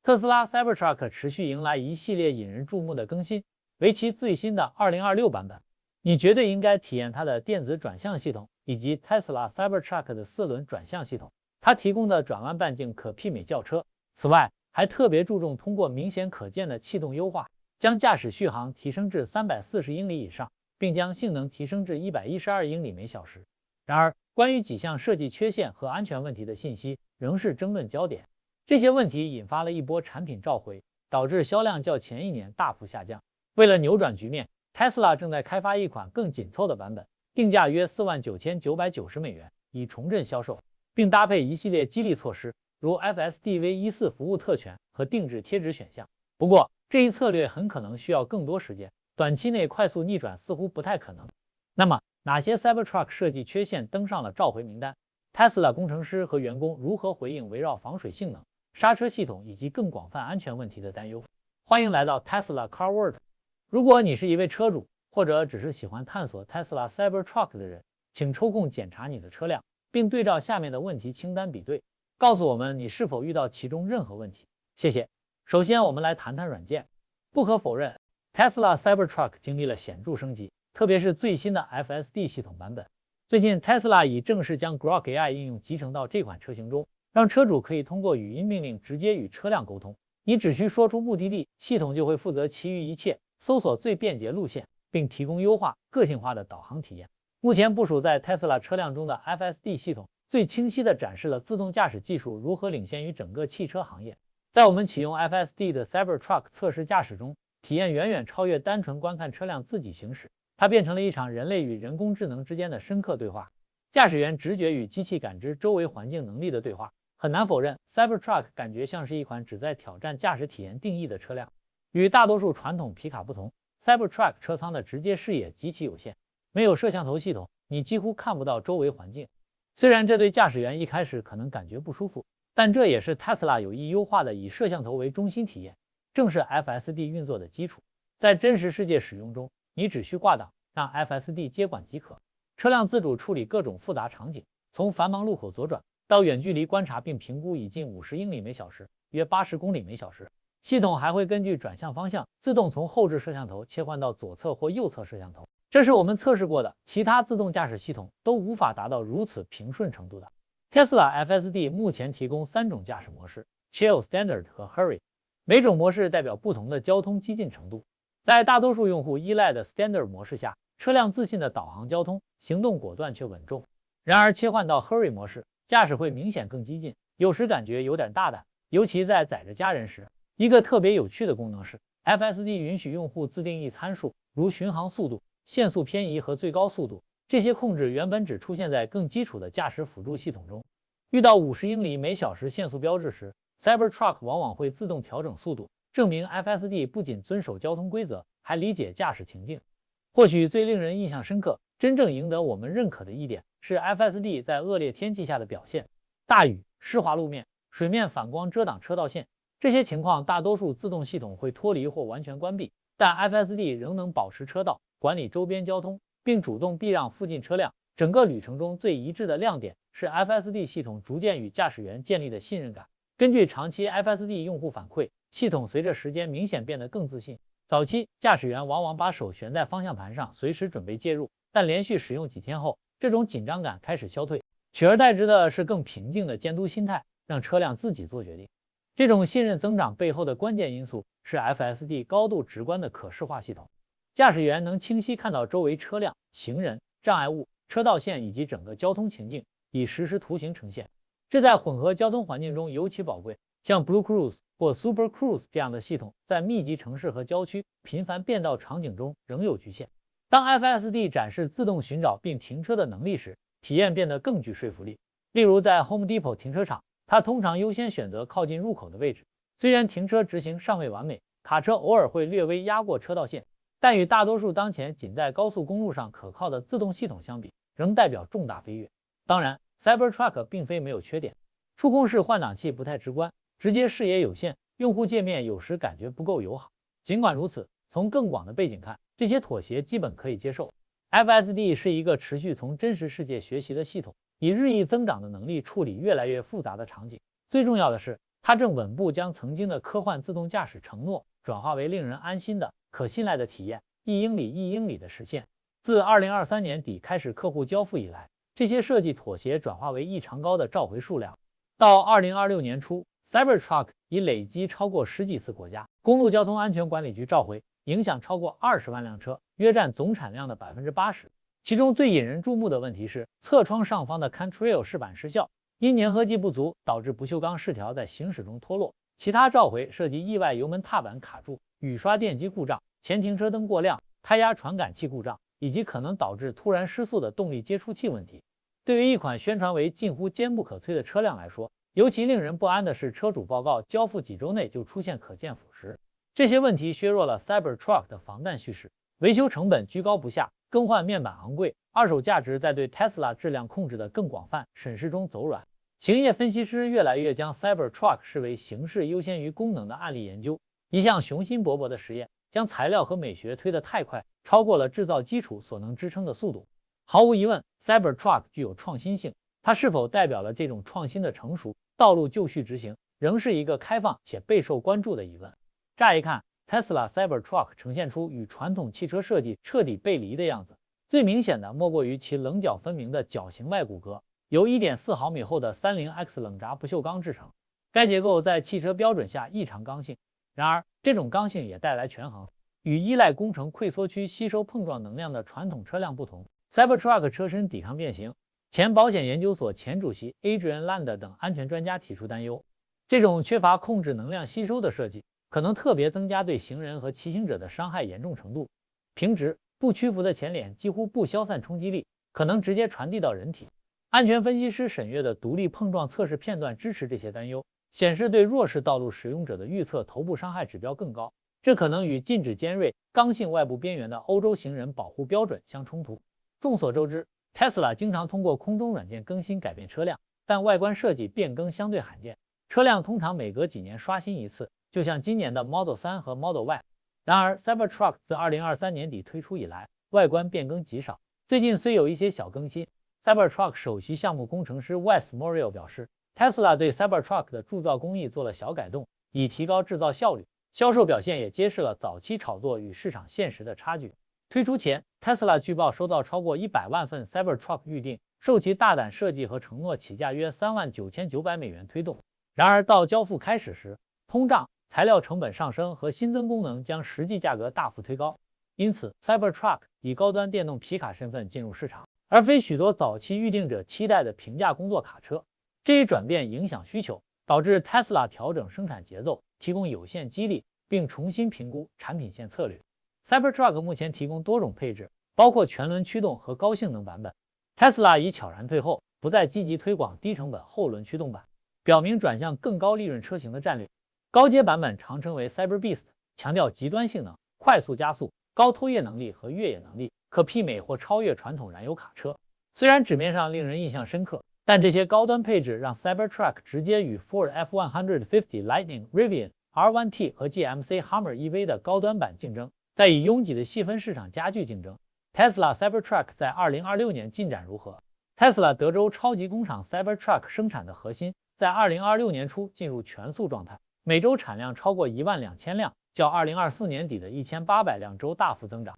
特斯拉 Cybertruck 持續迎來一系列引人注目的更新，為其最新的2026版本。你絕對應該體驗它的電子轉向系統以及 Tesla Cybertruck 的4輪轉向系統，它提供的轉彎半徑可媲美轎車。此外，還特別注重通過明顯可見的氣動優化，將駕駛續航提升至340英里以上，並將性能提升至112英里每小時。然而，關於幾項設計缺陷和安全問題的信息仍是爭論焦點。這些問題引發了一波產品召回，導致銷量較前一年大幅下降。為了扭轉局面，Tesla 正在開發一款更緊湊的版本，定價約$49,990，以重振銷售，並搭配一系列激勵措施，如 FSD V14服務特權和定制貼紙選項。不過，這一策略很可能需要更多時間，短期內快速逆轉似乎不太可能。那麼，哪些 Cybertruck 設計缺陷登上了召回名单？Tesla 工程師和員工如何回應圍繞防水性能、剎車系統以及更廣泛安全問題的擔憂？歡迎來到 Tesla Car World。如果你是一位車主，或者只是喜歡探索 Tesla Cybertruck 的人，請抽空檢查你的車輛，並對照下面的問題清單比對，告訴我們你是否遇到其中任何問題。謝謝。首先，我們來談談軟件。不可否認， Tesla Cybertruck 經歷了顯著升級，特別是最新的 FSD 系統版本。最近 Tesla 已正式将 Grok AI 應用集成到這款車型中，讓車主可以通過語音命令直接與車輛溝通。你只需說出目的地，系統就會負責其餘一切，搜索最便捷路線，並提供優化、個性化的導航體驗。目前部署在 Tesla 車輛中的 FSD 系統，最清晰地展示了自動駕駛技術如何領先於整個汽車行業。在我們啟用 FSD 的 Cybertruck 測試駕駛中，體驗遠遠超越單純觀看車輛自己行駛，它變成了一場人類與人工智能之間的深刻對話。駕駛員直覺與機器感知周圍環境能力的对話。很難否認 ，Cybertruck 感覺像是一款旨在挑戰駕駛體驗定義的車輛。與大多數傳統皮卡不同， Cybertruck 車艙的直接視野極其有限，沒有攝像頭系統，你幾乎看不到周圍環境。雖然這對駕駛員一開始可能感覺不舒服，但這也是 Tesla 有意優化的以攝像頭為中心體驗，正是 FSD 運作的基礎。在真實世界使用中，你只需掛檔，讓 FSD 接管即可。車輛自主處理各種複雜場景，從繁忙路口左轉到遠距離觀察並評估已近50英里每小時，約80公里每小時。系統還會根據轉向方向，自動從後置攝像頭切換到左側或右側攝像頭。這是我們測試過的，其他自動駕駛系統都無法達到如此平順程度的。Tesla FSD 目前提供3種駕駛模式 ：Chill、Standard 和 Hurry， 每種模式代表不同的交通激進程度。在大多數用戶依賴的 Standard 模式下，車輛自信地導航交通，行動果斷卻穩重。然而切換到 Hurry 模式，駕駛會明顯更激進，有時感覺有點大膽，尤其在載着家人時。一個特別有趣的功能是 ，FSD 允許用戶自定義參數，如巡航速度、限速偏移和最高速度。這些控制原本只出現在更基礎的駕駛輔助系統中。遇到50英里每小時限速標誌時 ，Cybertruck 往往會自動調整速度，證明 FSD 不僅遵守交通規則，還理解駕駛情境。或許最令人印象深刻、真正贏得我們認可的一點是 FSD 在惡劣天氣下的表現：大雨、濕滑路面、水面反光遮擋車道線。這些情況大多數自動系統會脫離或完全關閉，但 FSD 仍能保持車道，管理周邊交通，並主動避讓附近車輛。整個旅程中最一致的亮點是 FSD 系統逐漸與駕駛員建立的信任感。根據長期 FSD 用戶反饋，系統隨着時間明顯變得更自信。早期，駕駛員往往把手懸在方向盤上，隨時準備介入，但連續使用幾天後，這種緊張感開始消退，取而代之的是更平靜的監督心態，讓車輛自己做決定。這種信任增長背後的關鍵因素是 FSD 高度直觀的可視化系統。駕駛員能清晰看到周圍車輛、行人、障礙物、車道線以及整個交通情境，以實時圖形呈現。這在混合交通環境中尤其寶貴，像 Blue Cruise 或 Super Cruise 這樣的系統，在密集城市和郊區頻繁變道場景中仍有局限。當 FSD 展示自動尋找並停車的能力時，體驗變得更具說服力。例如在 Home Depot 停車場，它通常優先選擇靠近入口的位置。雖然停車執行尚未完美，卡車偶爾會略微壓過車道線，但與大多數當前僅在高速公路上可靠的自動系統相比，仍代表重大飛躍。當然 ，Cybertruck 並非沒有缺点，觸控式換擋器不太直觀，直接視野有限，用戶界面有時感覺不夠友好。儘管如此，從更廣的背景看，這些妥協基本可以接受。FSD 是一個持續從真實世界學習的系統，以日益增長的能力處理越來越複雜的場景。最重要的是，它正穩步將曾經的科幻自動駕駛承諾轉化為令人安心的、可信賴的體驗，1英里1英里的實現。自2023年底開始客戶交付以來，這些設計妥協轉化為異常高的召回數量。到2026年初 ，Cybertruck 已累積超過10幾次國家公路交通安全管理局召回，影響超過20萬輛車，約佔總產量的80%。其中最引人注目的問題是，側窗上方的 Contrail 飾板失效，因粘合劑不足導致不鏽鋼飾條在行駛中脫落。其他召回涉及意外油門踏板卡住、雨刷電機故障、前停車燈過亮、胎壓傳感器故障，以及可能導致突然失速的動力接觸器問題。對於一款宣傳為近乎堅不可摧的車輛來說，尤其令人不安的是，車主報告交付幾周內就出現可見腐蝕。這些問題削弱了 Cybertruck 的防彈敘事，維修成本居高不下，更換面板昂貴，二手價值在對 Tesla 質量控制的更廣泛審視中走軟。行業分析師越來越將 Cybertruck 視為形式優先於功能的案例研究，一項雄心勃勃的實驗，將材料和美學推得太快，超過了制造基礎所能支撐的速度。毫無疑問 ，Cybertruck 具有創新性，它是否代表了這種創新的成熟，道路就緒執行，仍是一個開放且備受關注的疑問。乍一看 ，Tesla Cybertruck 呈現出與傳統汽車設計徹底背離的樣子，最明顯的莫過於其稜角分明的角形外骨骼，由 1.4 毫米厚的 30X 冷軋不鏽鋼製成。該結構在汽車標準下異常剛性，然而這種剛性也帶來權衡。與依賴工程潰縮區吸收碰撞能量的傳統車輛不同， Cybertruck 車身抵抗變形。前保險研究所前主席 Adrian Land 等安全專家提出擔憂，這種缺乏控制能量吸收的設計可能特別增加對行人和騎行者的傷害嚴重程度。平直不屈服的前臉幾乎不消散衝擊力，可能直接傳遞到人體。安全分析師審閱的獨立碰撞測試片段支持這些擔憂，顯示对弱勢道路使用者的預測頭部傷害指標更高，這可能與禁止尖銳、剛性外部邊緣的歐洲行人保護標準相衝突。眾所周知，Tesla 經常通過空中軟件更新改變車輛，但外觀設計變更相對罕見，車輛通常每隔幾年刷新一次，就像今年的 Model 3和 Model Y。然而 ，Cybertruck 自2023年底推出以來，外觀變更極少。最近雖有一些小更新 ，Cybertruck 首席項目工程師 Wes Morial 表示 ，Tesla 對 Cybertruck 的鑄造工藝做了小改動，以提高制造效率。銷售表現也揭示了早期炒作與市場現實的差距。推出前 ，Tesla 據報收到超過100萬份 Cybertruck 預訂，受其大膽設計和承諾起價約$39,900推動。然而到交付開始時，通脹、材料成本上升和新增功能將實際價格大幅推高。因此 ，Cybertruck 以高端電動皮卡身份進入市場，而非許多早期預訂者期待的平價工作卡車。這一轉變影響需求，導致 Tesla 調整生產節奏，提供有限激勵，並重新評估產品線策略。Cybertruck 目前提供多種配置，包括全輪驅動和高性能版本。Tesla 已悄然退後，不再積極推廣低成本後輪驅動版，表明轉向更高利潤車型的戰略。高階版本常稱為 Cyberbeast， 強調極端性能、快速加速、高拖曳能力和越野能力，可媲美或超越傳統燃油卡車。雖然紙面上令人印象深刻，但這些高端配置讓 Cybertruck 直接與 Ford F-150 Lightning、Rivian、R1T 和 GMC Hummer EV 的高端版競爭，在以擁擠的細分市場加劇競爭。Tesla Cybertruck 在2026年進展如何？ Tesla 德州超級工厂 Cybertruck 生產的核心在2026年初進入全速狀態，每周產量超過12000輛，較2024年底的1800輛周大幅增長。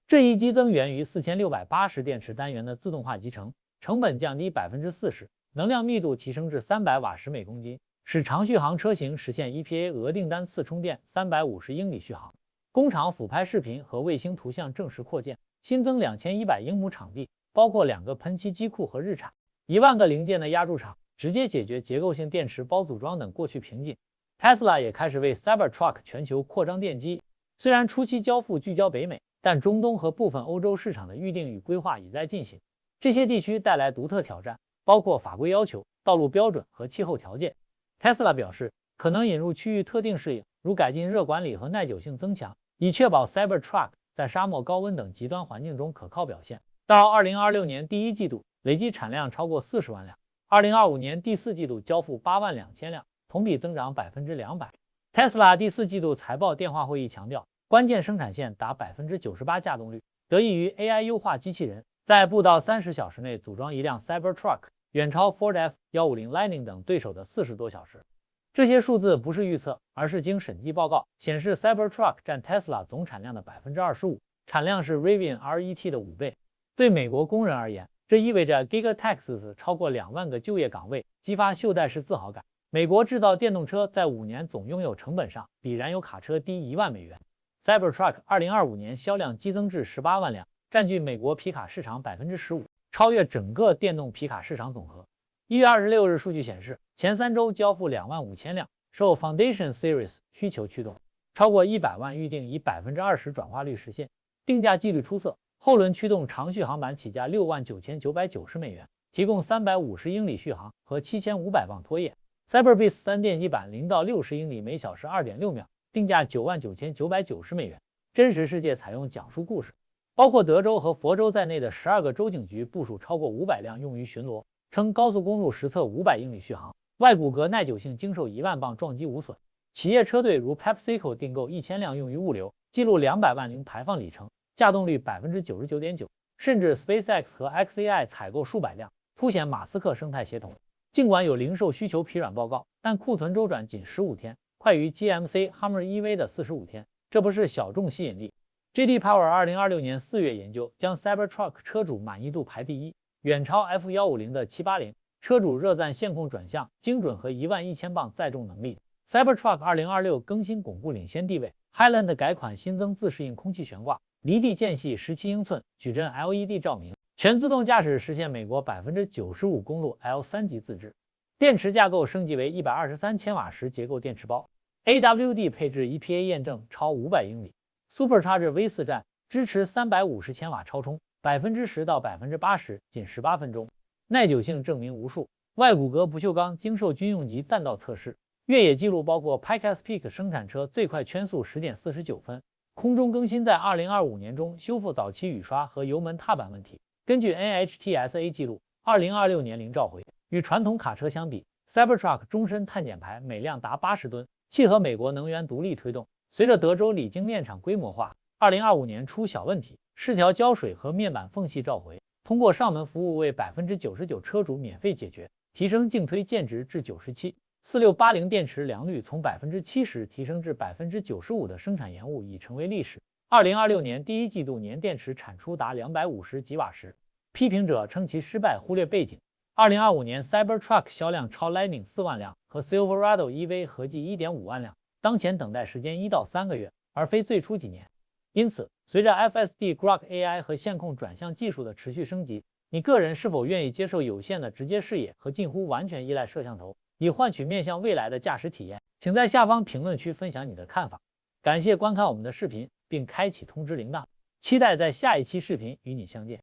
這一激增源於4680電池單元的自動化集成，成本降低40%，能量密度提升至300瓦時每公斤，使長續航車型實現 EPA 額訂單次充電350英里續航。工廠俯拍視頻和衛星圖像證實擴建，新增2100英亩場地，包括2個噴漆機庫和日產，1萬個零件的壓鑄廠，直接解決結構性電池包組裝等過去瓶頸。Tesla 也開始為 Cybertruck 全球擴張奠基，雖然初期交付聚焦北美，但中東和部分歐洲市場的預定與規劃已在進行。這些地區帶來獨特挑戰，包括法規要求、道路標準和氣候條件。Tesla 表示，可能引入區域特定適應，如改進熱管理和耐久性增強，以確保 Cybertruck 在沙漠、高溫等極端環境中可靠表現。到2026年第一季度，累計產量超過40萬輛；2025年第四季度交付82000輛，同比增長200%。Tesla 第四季度財報電話會議強調，關鍵生產線達98%稼動率，得益於 AI 優化機器人，在不到30小時內組裝一輛 Cybertruck，遠超 Ford F-150 Lightning 等對手的40多小時。這些數字不是預測，而是經審計報告顯示 ，Cybertruck 占 Tesla 總產量的25%，產量是 Rivian RET 的5倍。對美國工人而言，這意味着 Giga-Texas 超過2萬個就業崗位，激發袖帶式自豪感。美國制造電動車在5年總擁有成本上比燃油卡車低1萬美元。Cybertruck 2025年銷量激增至18萬輛，佔據美國皮卡市場15%，超越整個電動皮卡市場總和。1月26日數據顯示，前3周交付25000輛，受 Foundation Series 需求驅動，超過100萬預訂以20%轉化率實現，定價紀律出色。後輪驅動長續航版起價69990美元，提供350英里續航和7500磅拖曳。Cyberbeast 3電機版0到60英里每小時2.6秒，定價99990美元。真實世界採用講述故事，包括德州和佛州在內的12個州警局部署超過500輛用於巡邏，稱高速公路實測500英里續航，外骨骼耐久性經受1萬磅撞擊無損。企業車隊如 PepsiCo 訂購1000輛用於物流，記錄200萬零排放里程，稼動率99.9%，甚至 SpaceX 和 xAI 採購數百輛，凸顯馬斯克生態協同。儘管有零售需求疲軟報告，但庫存周轉僅15天，快於 GMC Hummer EV 的45天，這不是小眾吸引力。JD Power 2026年4月研究將 Cybertruck 車主滿意度排第一，遠超 F150的780，車主熱讚線控轉向精準和11000磅載重能力。Cybertruck 2026更新鞏固領先地位 ，Highland 改款新增自適應空氣懸掛，離地間隙17英寸，矩陣 LED 照明。全自動駕駛實現美國95%公路 L3級自制，電池架構升級為123千瓦時結構電池包 ，AWD 配置 EPA 驗證超500英里 ，Supercharger V4 站支持350千瓦超充，10%到80%僅18分鐘，耐久性證明無數。外骨骼不鏽鋼經受軍用級彈道測試，越野記錄包括 Pikes Peak 生產車最快圈速10.49分。空中更新在2025年中修復早期雨刷和油門踏板問題。根據 NHTSA 記錄，2026年零召回。與傳統卡車相比 ，Cybertruck 終身碳減排每輛達80噸，契合美國能源獨立推動。隨着德州鋰精煉廠規模化，2025年出小問題，試條膠水和面板縫隙召回，通過上門服務為99%車主免費解決，提升淨推薦值至97。4680電池良率從70%提升至95%的生產延誤已成為歷史。2026年第一季度年電池產出達250吉瓦時，批評者稱其失敗忽略背景。2025年 Cybertruck 銷量超 Lightning4萬輛，和 Silverado EV 合計 1.5萬輛，當前等待時間1到3個月，而非最初幾年。因此，隨着 FSD Grok AI 和線控轉向技術的持續升級，你個人是否願意接受有限的直接視野和近乎完全依賴攝像頭，以換取面向未來的駕駛體驗？請在下方評論區分享你的看法。感謝觀看我們的視頻，並開啟通知鈴鐺，期待在下一期視頻與你相見。